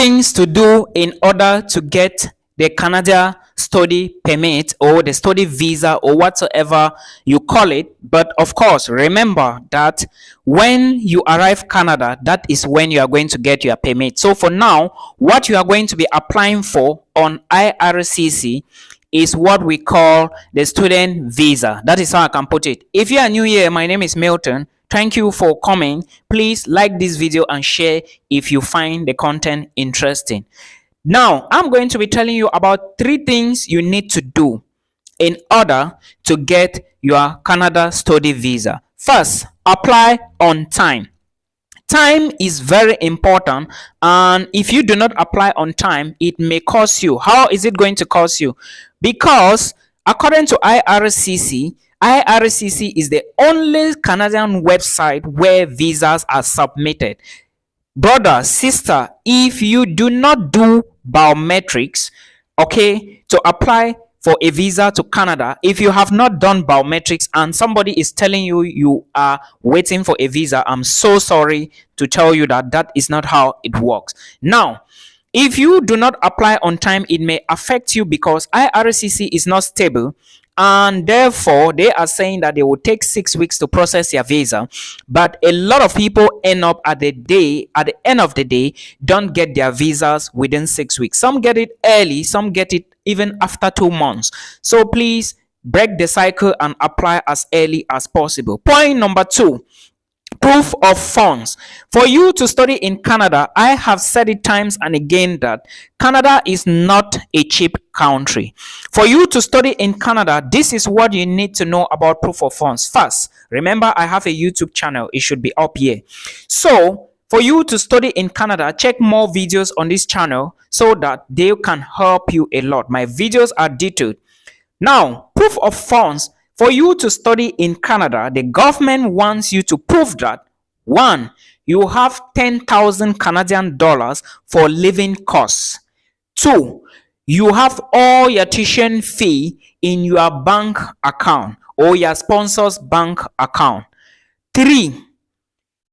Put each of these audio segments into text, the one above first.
things to do in order to get the Canada study permit or the study visa or whatsoever you call it. But of course, remember that when you arrive Canada, that is when you are going to get your permit. So for now, what you are going to be applying for on IRCC is what we call the student visa. That is how I can put it. If you are new here, my name is Milton. Thank you for coming. Please like this video and share if you find the content interesting. Now, I'm going to be telling you about 3 things you need to do in order to get your Canada study visa. First, apply on time. Time is very important, and if you do not apply on time, it may cost you. How is it going to cost you? Because according to IRCC is the only Canadian website where visas are submitted. Brother, sister, if you do not do biometrics, okay, to apply for a visa to Canada, if you have not done biometrics and somebody is telling you you are waiting for a visa, I'm so sorry to tell you that that is not how it works. Now, if you do not apply on time, it may affect you because IRCC is not stable, and therefore they are saying that they will take 6 weeks to process your visa. But a lot of people end up at the end of the day don't get their visas within 6 weeks. Some get it early, some get it even after 2 months. So please break the cycle and apply as early as possible. Point number 2, proof of funds. For you to study in Canada, I have said it times and again that Canada is not a cheap country. For you to study in Canada, this is what you need to know about proof of funds. First, remember I have a YouTube channel. It should be up here. So for you to study in Canada, check more videos on this channel so that they can help you a lot. My videos are detailed. Now, proof of funds. For you to study in Canada, the government wants you to prove that 1, you have 10,000 Canadian dollars for living costs. 2, you have all your tuition fee in your bank account or your sponsor's bank account. 3,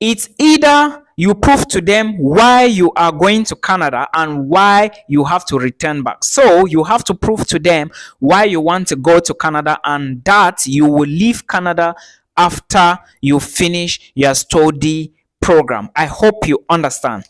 it's either you prove to them why you are going to Canada and why you have to return back. So you have to prove to them why you want to go to Canada and that you will leave Canada after you finish your study program. I hope you understand.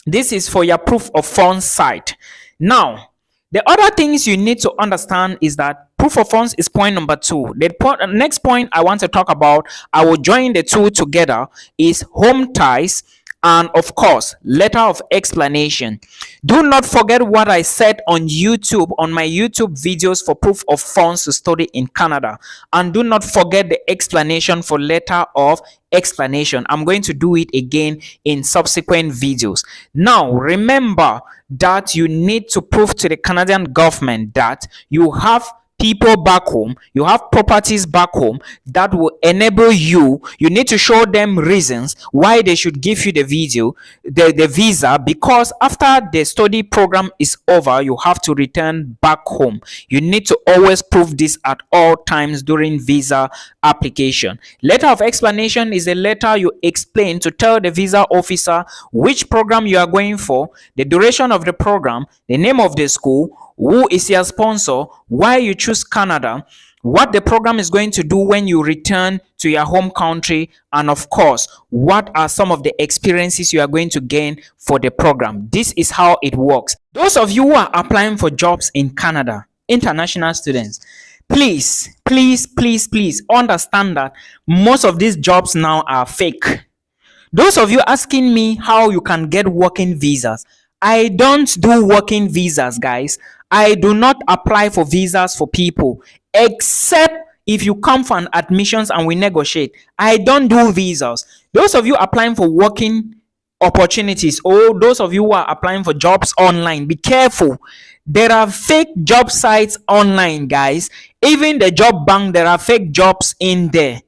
This is for your proof of funds side. Now, the other things you need to understand is that proof of funds is point number 2. The next point I want to talk about, I will join the 2 together, is home ties and of course letter of explanation. Do not forget what I said on YouTube, on my YouTube videos for proof of funds to study in Canada, and do not forget the explanation for letter of explanation. I'm going to do it again in subsequent videos. Now remember that you need to prove to the Canadian government that you have people back home, you have properties back home that will enable you. You need to show them reasons why they should give you the visa, because after the study program is over, you have to return back home. You need to always prove this at all times during visa application. Letter of explanation is a letter you explain to tell the visa officer which program you are going for, the duration of the program, the name of the school, who is your sponsor, why you choose Canada, what the program is going to do when you return to your home country, and of course, what are some of the experiences you are going to gain for the program. This is how it works. Those of you who are applying for jobs in Canada, international students, please understand that most of these jobs now are fake. Those of you asking me how you can get working visas, I don't do working visas, guys. I do not apply for visas for people, except if you come for an admissions and we negotiate. I don't do visas. Those of you applying for working opportunities, or those of you who are applying for jobs online, be careful. There are fake job sites online, guys. Even the job bank, there are fake jobs in there.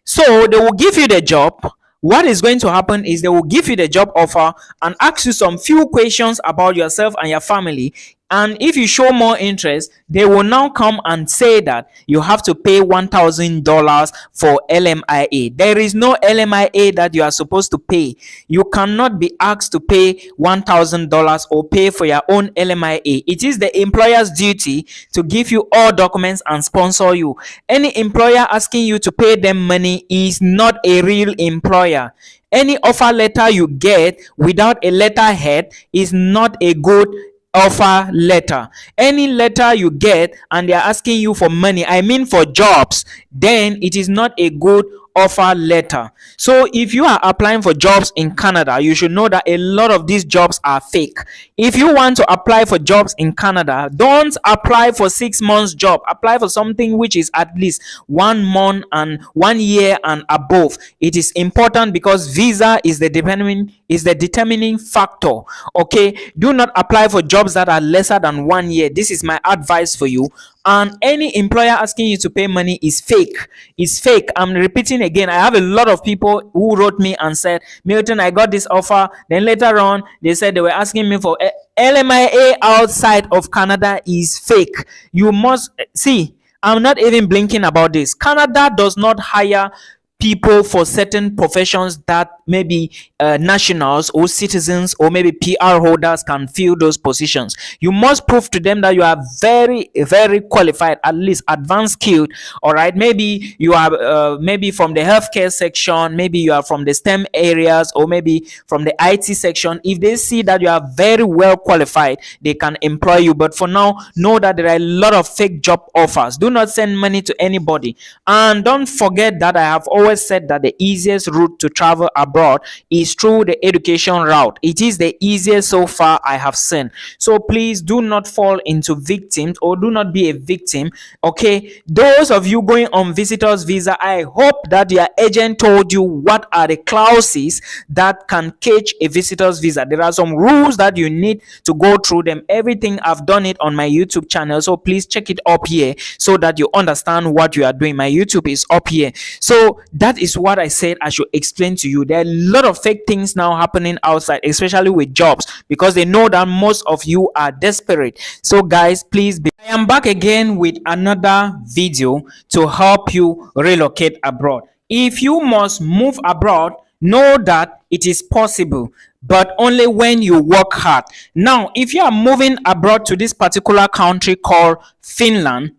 So they will give you the job. What is going to happen is they will give you the job offer and ask you some few questions about yourself and your family. And if you show more interest, they will now come and say that you have to pay $1,000 for LMIA. There is no LMIA that you are supposed to pay. You cannot be asked to pay $1,000 or pay for your own LMIA. It is the employer's duty to give you all documents and sponsor you. Any employer asking you to pay them money is not a real employer. Any offer letter you get without a letterhead is not a good offer letter. Any letter you get and they're asking you for money, I mean for jobs, then it is not a good offer letter. So if you are applying for jobs in Canada, you should know that a lot of these jobs are fake. If you want to apply for jobs in Canada, don't apply for 6 months job. Apply for something which is at least 1 month and 1 year and above. It is important because visa is the determining factor. Okay, do not apply for jobs that are lesser than 1 year. This is my advice for you. And any employer asking you to pay money is fake. It's fake. I'm repeating again. I have a lot of people who wrote me and said, Milton, I got this offer. Then later on, they said they were asking me for LMIA outside of Canada is fake. You must see, I'm not even blinking about this. Canada does not hire people for certain professions that maybe nationals or citizens or maybe PR holders can fill those positions. You must prove to them that you are very, very qualified, at least advanced skilled. All right, maybe you are maybe from the healthcare section, maybe you are from the STEM areas, or maybe from the IT section. If they see that you are very well qualified, they can employ you. But for now, know that there are a lot of fake job offers. Do not send money to anybody, and don't forget that I have always said that the easiest route to travel abroad is through the education route. It is the easiest so far I have seen. So please do not fall into victims, or do not be a victim. Okay, those of you going on visitors visa, I hope that your agent told you what are the clauses that can catch a visitors visa. There are some rules that you need to go through them. Everything I've done it on my YouTube channel, so please check it up here so that you understand what you are doing. My YouTube is up here. So that is what I said I should explain to you. There are a lot of fake things now happening outside, especially with jobs, because they know that most of you are desperate. So guys, please I am back again with another video to help you relocate abroad. If you must move abroad, know that it is possible, but only when you work hard. Now, if you are moving abroad to this particular country called Finland,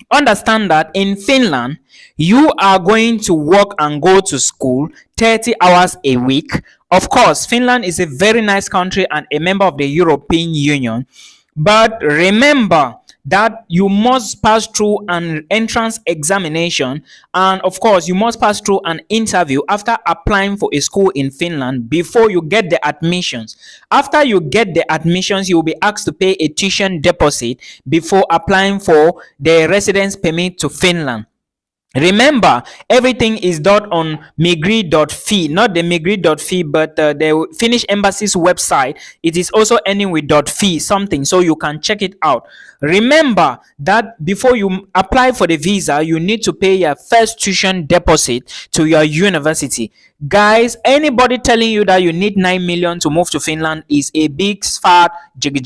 understand that in Finland, you are going to work and go to school 30 hours a week. Of course, Finland is a very nice country and a member of the European Union. But remember that you must pass through an entrance examination, and of course you must pass through an interview after applying for a school in Finland before you get the admissions. After you get the admissions, you will be asked to pay a tuition deposit before applying for the residence permit to Finland. Remember, everything is done on migri.fi, not the migri.fi, but the Finnish embassy's website. It is also ending with .fi something, so you can check it out. Remember that before you apply for the visa, you need to pay your first tuition deposit to your university. Guys, anybody telling you that you need 9 million to move to Finland is a big fat jig.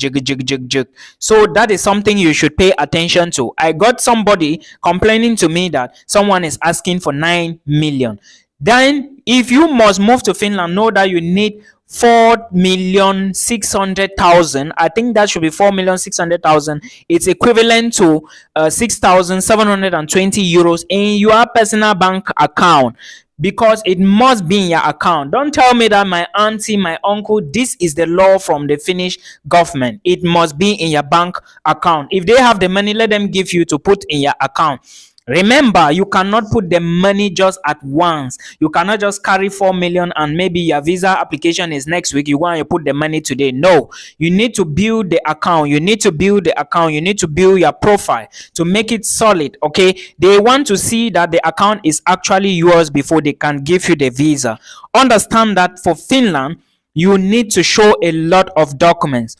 So that is something you should pay attention to. I got somebody complaining to me that someone is asking for 9 million. Then if you must move to Finland, know that you need 4,600,000. I think that should be 4,600,000. It's equivalent to 6,720 euros in your personal bank account, because it must be in your account. Don't tell me that my auntie, my uncle, this is the law from the Finnish government. It must be in your bank account. If they have the money, let them give you to put in your account. Remember, you cannot put the money just at once. You cannot just carry 4 million and maybe your visa application is next week. You want to put the money today. No, you need to build the account. You need to build the account. You need to build your profile to make it solid. Okay, they want to see that the account is actually yours before they can give you the visa. Understand that for Finland, you need to show a lot of documents.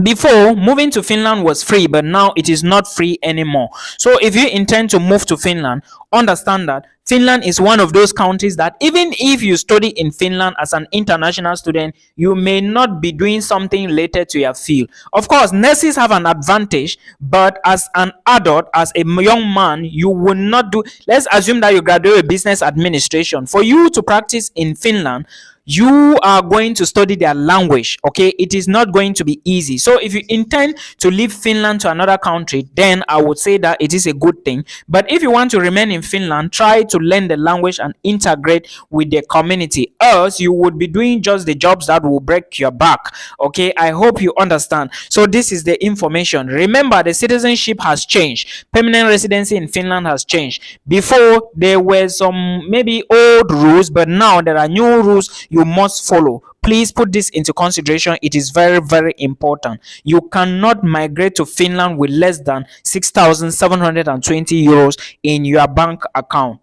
Before, moving to Finland was free, but now it is not free anymore. So if you intend to move to Finland, understand that Finland is one of those countries that even if you study in Finland as an international student, you may not be doing something related to your field. Of course, nurses have an advantage, but as an adult, as a young man, you will not do. Let's assume that you graduate with business administration. For you to practice in Finland, you are going to study their language. Okay, it is not going to be easy. So if you intend to leave Finland to another country, then I would say that it is a good thing. But if you want to remain in Finland, try to learn the language and integrate with the community, else you would be doing just the jobs that will break your back. Okay, I hope you understand. So this is the information. Remember, the citizenship has changed. Permanent residency in Finland has changed. Before, there were some maybe old rules, but now there are new rules you must follow. Please put this into consideration. It is very, very important. You cannot migrate to Finland with less than 6,720 euros in your bank account.